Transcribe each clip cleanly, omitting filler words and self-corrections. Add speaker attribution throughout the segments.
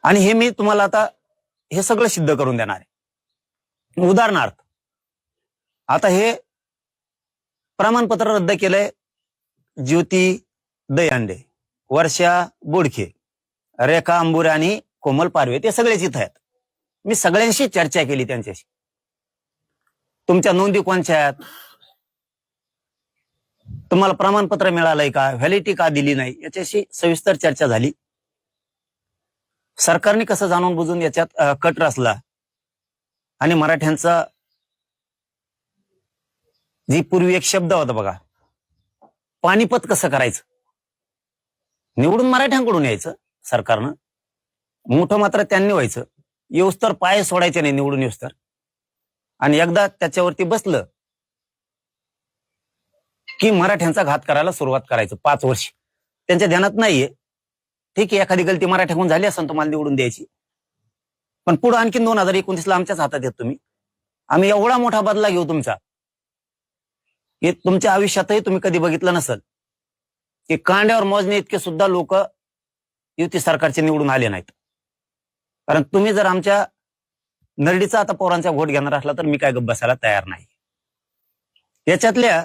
Speaker 1: आणि हे मी तुम्हाला आता हे सगळं सिद्ध करून देणार आहे. उदाहरणार्थ आता हे प्रमाणपत्र रद्द केलंय ज्योती दहीहंडे, वर्षा बोडखे, रेखा अंबुरे आणि कोमल पारवे, ते सगळेच इथं आहेत. मी सगळ्यांशी चर्चा केली त्यांच्याशी. तुमच्या नोंदी कोणत्या आहेत, तुम्हाला प्रमाणपत्र मिळालंय का, व्हॅलिडिटी का दिली नाही, याच्याशी सविस्तर चर्चा झाली. सरकारने कसं जाणून बुजून याच्यात कट रचला आणि मराठ्यांचा जी पूर्वी एक शब्द होता बघा, पानिपत कसं करायचं, निवडून मराठ्यांकडून यायचं सरकारनं, मोठं मात्र त्यांनी व्हायचं, येऊस्तर पाय सोडायचे नाही निवडून येऊस्तर. आणि एकदा त्याच्यावरती बसलं की मराठ्यांचा घात करायला सुरुवात करायचं. 5 वर्ष त्यांच्या ध्यानात नाहीये. ठीक आहे, एखादी गलती मराठ्याकडून झाली असेल तुम्हाला निवडून द्यायची, पण पुढे आणखीन 2029ला आमच्याच हातात येत तुम्ही. आम्ही एवढा मोठा बदला घेऊ तुमचा, हे तुमच्या आयुष्यातही तुम्ही कधी बघितलं नसेल की कांड्यावर मोजणे इतके सुद्धा लोक युती सरकारचे निवडून आले नाहीत. कारण तुम्ही जर आमच्या नरडीचा आता पोरांचा घोट घेणार असला तर मी काय गप्प बसायला तयार नाही. याच्यातल्या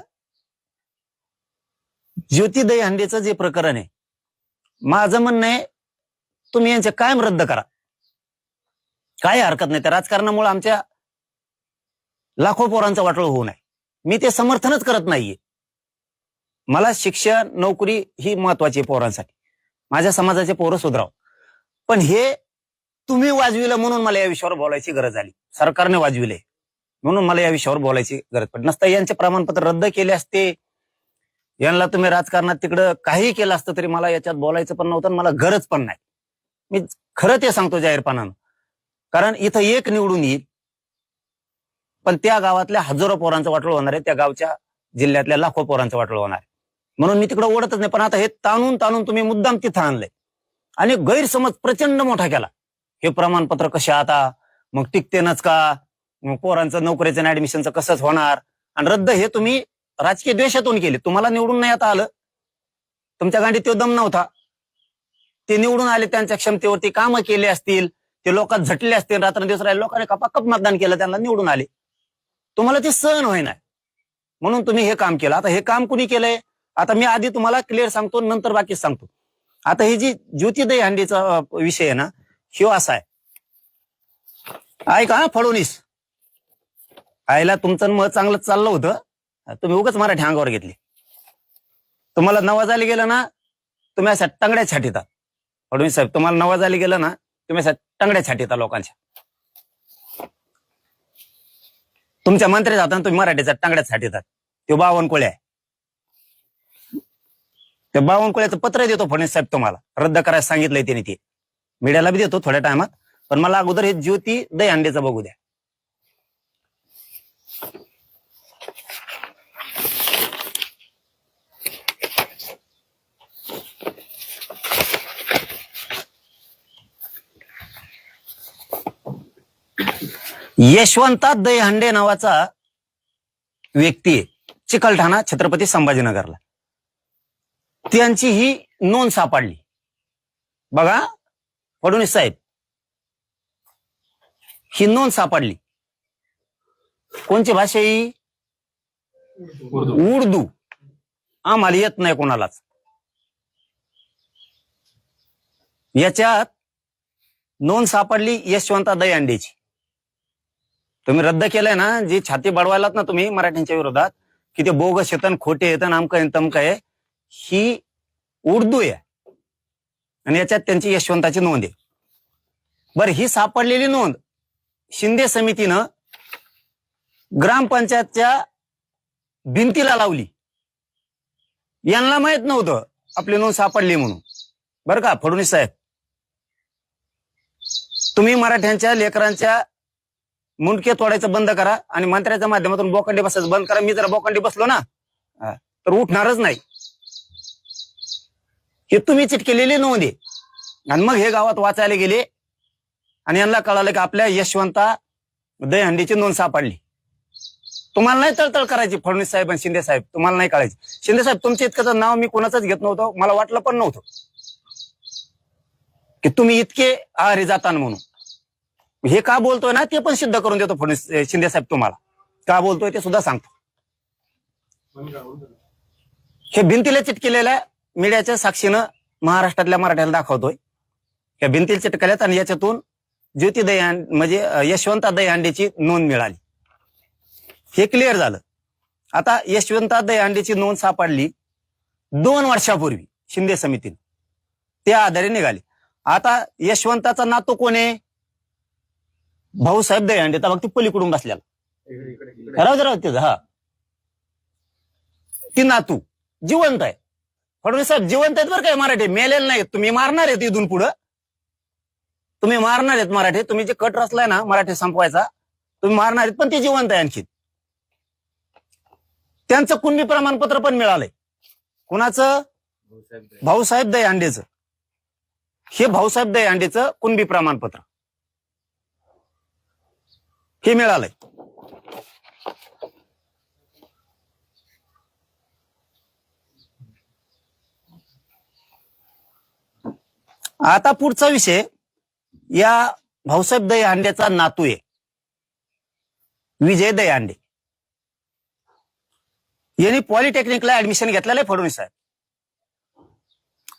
Speaker 1: ज्योती दहीहंडेचं जे प्रकरण आहे, माझं म्हणणं आहे तुम्ही यांचे कायम रद्द करा, काही हरकत नाही. त्या राजकारणामुळे आमच्या लाखो पोरांचं वाटोळ होऊ नये, मी ते समर्थनच करत नाहीये. मला शिक्षण नोकरी ही महत्वाची आहे पोरांसाठी, माझ्या समाजाचे पोरं सुधराव. पण हे तुम्ही वाजविलं म्हणून मला या विषयावर बोलायची गरज आली, सरकारने वाजविले म्हणून मला या विषयावर बोलायची गरज पडली. नसता यांचे प्रमाणपत्र रद्द केले असते, यांना तुम्ही राजकारणात तिकडं काही केलं असतं तरी मला याच्यात बोलायचं पण नव्हतं, मला गरज पण नाही. मी खरं ते सांगतो जाहीरपणानं. कारण इथं एक निवडून येईल पण त्या गावातल्या हजारो पोरांचं वाटोळ होणार आहे, त्या गावच्या जिल्ह्यातल्या लाखो पोरांचं वाटोळ होणार आहे. म्हणून मी तिकडे ओढतच नाही. पण आता हे ताणून ताणून तुम्ही मुद्दाम तिथं आणलंय आणि गैरसमज प्रचंड मोठा केला. हे प्रमाणपत्र कसे आता मग टिकतेनच का, मग पोरांचं नोकरीचं ऍडमिशनचं कसंच होणार, आणि रद्द हे तुम्ही राजकीय द्वेषातून केले. तुम्हाला निवडून नाही आता आलं, तुमच्या गांडीत तो दम नव्हता, ते निवडून आले, त्यांच्या क्षमतेवरती कामं केले असतील, ते लोकात झटले असतील, रात्रंदिवस राहिले, लोकांनी कपाकप मतदान केलं, त्यांना निवडून आले. तुम्हाला ते सहन होईना म्हणून तुम्ही हे काम केलं. आता हे काम कुणी केलंय, आता मी आधी तुम्हाला क्लिअर सांगतो, नंतर बाकीच सांगतो. आता ही जी ज्योती दहीहंडेचा विषय आहे ना, ह्यो असा आहे, ऐका फडणवीस, आयला तुमचं मत चांगलं चाललं होतं, तुम्ही उगाच मराठी अंगावर घेतली. तुम्हाला नवाजायला गेलं ना, तुम्ही अशा टंगड्या छाटीता. फडणवीस साहेब, तुम्हाला नवाजायला गेलं ना, तुम्ही अशा टंगड्या छाटीता लोकांच्या. तुमच्या मंत्री जाताना तुम्ही मराठीचा टंगड्या छाटीतात. तो बावनकुळे आहे, त्या बावनकुळ्याचं पत्र देतो फडणवीस साहेब, तुम्हाला रद्द करायला सांगितलंय त्याने, ते मीडियाला बी देतो थोड्या टायमात. पण मला अगोदर हे ज्योती दहीहंडेचं बघू द्या. यशवंता दहीहंडे नावाचा व्यक्ती आहे, चिकलठाणा छत्रपती संभाजीनगरला. त्यांची ही नोंद सापडली बघा फडणवीस साहेब, ही नोंद सापडली. कोणची भाषा ही? उर्दू. आम्हाला येत नाही कोणालाच. याच्यात नोंद सापडली यशवंता दहीहंडेची. तुम्ही रद्द केलंय ना, जी छाती बडवायलात ना तुम्ही मराठ्यांच्या विरोधात, की ते बोगस येतं, खोटे येतं, आमकं तमकं आहे, ही उर्दू आहे आणि याच्यात त्यांची यशवंताची नोंद आहे. बरं, ही सापडलेली नोंद शिंदे समितीनं ग्रामपंचायतच्या भिंतीला लावली. यांना माहित नव्हतं आपली नोंद सापडली म्हणून. बरं का फडणवीस साहेब, तुम्ही मराठ्यांच्या लेकरांच्या मुंडके तोडायचं बंद करा आणि मंत्र्याच्या माध्यमातून बोकंडी बसायचं बंद करा. मी जर बोकंडी बसलो ना तर उठणारच नाही. हे तुम्ही चिटकेलेली नोंद आहे. आणि मग हे गावात वाचायला गेले आणि यांना कळालं की आपल्या यशवंता दहीहंडेची नोंद सापडली. तुम्हाला नाही तळतळ करायची फडणवीस साहेब आणि शिंदे साहेब, तुम्हाला नाही कळायची. शिंदे साहेब, तुमच्या इतकं नाव मी कोणाचंच घेत नव्हतं, मला वाटलं पण नव्हतं. की तुम्ही इतके आहारी जाता म्हणून। हे का बोलतोय ना ते पण सिद्ध करून देतो फडणवीस शिंदे साहेब तुम्हाला, का बोलतोय ते सुद्धा सांगतो। हे भिंतीला चिटकेलेल्या मीडियाच्या साक्षीनं महाराष्ट्रातल्या मराठ्याला दाखवतोय, या भिंतीला चिटकल्यात आणि याच्यातून ज्योती म्हणजे यशवंता दहीहंडेची नोंद मिळाली, हे क्लिअर झालं। आता यशवंता दहीहंडेची नोंद सापडली 2 वर्षापूर्वी शिंदे समितीने, त्या आधारे निघाली। आता यशवंताचा नातू कोण आहे? भाऊसाहेब दहीहंडे, तर मग ती पलीकडून बसल्याला हा ती नातू जिवंत आहे। फडणवीस साहेब जिवंत आहेत बरं काय, मराठी मेलेले नाहीत। तुम्ही मारणार आहेत इथून पुढं, तुम्ही मारणार आहेत मराठी, तुम्ही जे कट रचलाय ना मराठी संपवायचा तुम्ही मारणार आहेत, पण ते जिवंत आहे आणखी। त्यांचं कुणबी प्रमाणपत्र पण मिळालंय। कुणाचं? भाऊसाहेब दहीहंडेचं। हे भाऊसाहेब दहीहंडेचं कुणबी प्रमाणपत्र हे मिळालंय। आता पुढचा विषय, या भाऊसाहेब दहीहंडेचा नातू आहे विजय दहीहंडे, यांनी पॉलिटेक्निकला ऍडमिशन घेतलेलं आहे फडणवीस साहेब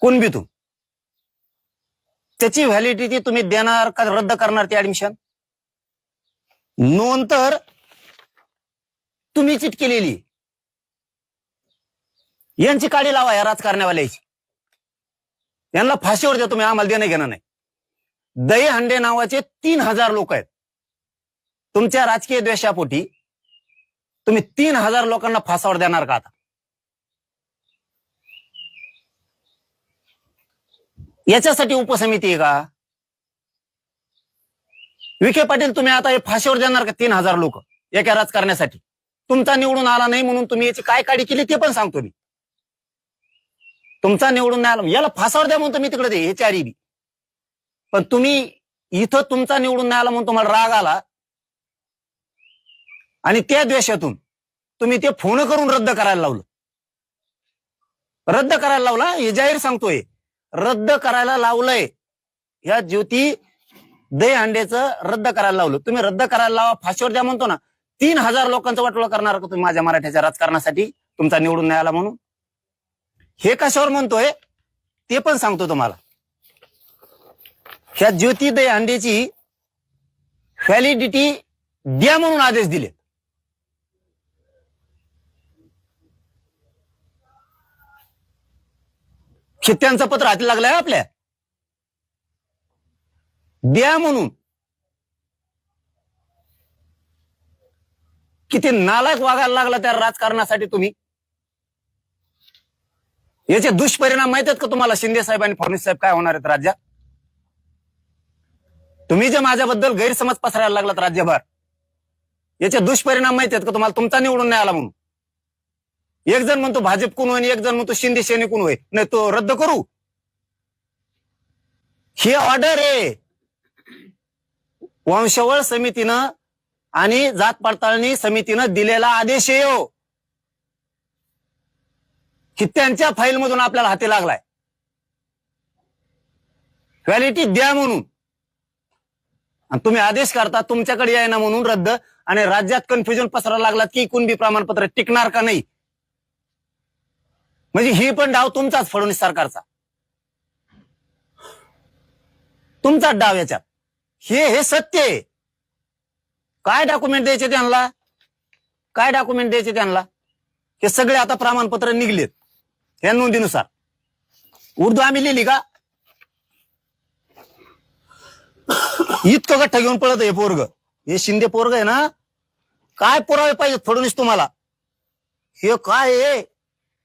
Speaker 1: कुणबीतून। त्याची व्हॅलिडिटी तुम्ही देणार का रद्द करणार ती ऍडमिशन? नोंद तर तुम्ही चिटकेलेली, यांची काडी लावा या राजकारण्यावाल्याची, यांना फाशीवर द्या तुम्ही, आम्हाला देणं घेणं नाही। दहीहंडे नावाचे 3000 लोक आहेत, तुमच्या राजकीय द्वेषापोटी तुम्ही 3000 लोकांना फासावर देणार का? आता याच्यासाठी उपसमिती आहे का? विखे पाटील तुम्ही आता हे फाशीवर देणार का 3000 लोक एका राजकारण्यासाठी? तुमचा निवडून आला नाही म्हणून तुम्ही याची काय काडी केली ते पण सांगतो मी। तुमचा निवडून नाही आला, याला फासावर द्या म्हणून तुम्ही तिकडे दे हे चारी बी, पण तुम्ही इथं तुमचा निवडून नाही आला म्हणून तुम्हाला राग आला आणि त्या द्वेषातून तुम्ही ते फोन करून रद्द करायला लावलं। रद्द करायला लावला हे जाहीर सांगतोय, रद्द करायला लावलंय। या ज्योती दहीहंडेचं रद्द करायला लावलं, तुम्ही रद्द करायला लावा, फाशीवर द्या म्हणतो ना। 3000 लोकांचं वाटोळं करणार का तुम्ही माझ्या मराठ्याच्या राजकारणासाठी, तुमचा निवडून नाही आला म्हणून? हे कशावर म्हणतोय ते पण सांगतो तुम्हाला। ह्या ज्योती दहीहंडेची व्हॅलिडिटी द्या म्हणून आदेश दिले। त्यांचं पत्र हाती लागलंय आपल्या, द्या म्हणून। किती नालायक वागायला लागला त्या राजकारणासाठी तुम्ही। याचे दुष्परिणाम माहित आहेत का तुम्हाला? शिंदे साहेब आणि फडणवीस साहेब काय होणार आहेत राज्यात? तुम्ही जे माझ्याबद्दल गैरसमज पसरायला लागलात राज्यभर, याचे दुष्परिणाम माहित आहेत का तुम्हाला? तुमचा निवडून नाही आला म्हणून एक जण म्हणतो भाजप कोण होय, एक जण म्हणतो शिंदे सेने कोण होय, नाही तो रद्द करू। ही ऑर्डर आहे वंशवळ समितीनं आणि जात पडताळणी समितीनं दिलेला आदेश आहे हो, की त्यांच्या फाईल मधून आपल्याला हाती लागलाय। व्हॅलिडिटी द्या म्हणून आणि तुम्ही आदेश करता तुमच्याकडे याय ना म्हणून रद्द, आणि राज्यात कन्फ्युजन पसरायला लागलात की कुणबी प्रमाणपत्र टिकणार का नाही। म्हणजे ही पण डाव तुमचाच, फडणवीस सरकारचा तुमचाच डाव याच्यात। हे सत्य आहे। काय डॉक्युमेंट द्यायचे त्यांना, काय डॉक्युमेंट द्यायचे त्यांना? हे सगळे आता प्रमाणपत्र निघलेत या नोंदीनुसार। उर्दू आम्ही लिहिली का? इतकं गठ्ठा घेऊन पळत हे पोरग, हे शिंदे पोरग आहे ना। काय पुरावे पाहिजे फडणवीस तुम्हाला? हे काय आहे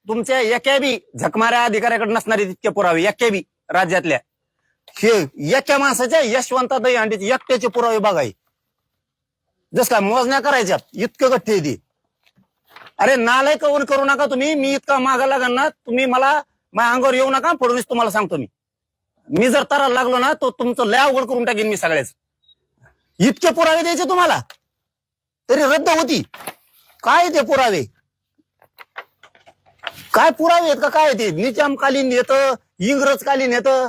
Speaker 1: तुमच्या एका बी झकमाऱ्या अधिकाऱ्याकडे नसणारे तितके पुरावे, एका बी राज्यातल्या। हे एका माणसाच्या यशवंता दहीहंडेचे एकट्याचे पुरावे बघाय, जस काय मोजण्या करायच्यात, इतकं गठ्ठे ते। अरे नालाय कवन करू नका तुम्ही, मी इतका मागा लागल ना तुम्ही मला माझ्या अंगावर येऊ नका फडणवीस, तुम्हाला सांगतो मी जर तराला लागलो ना तो तुमचं लय अवघड करून टाकेन मी सगळ्याच। इतके पुरावे द्यायचे तुम्हाला तरी रद्द होती? काय ते पुरावे? काय पुरावे आहेत का? काय ते निजामकालीन येतं, इंग्रजकालीन येतं,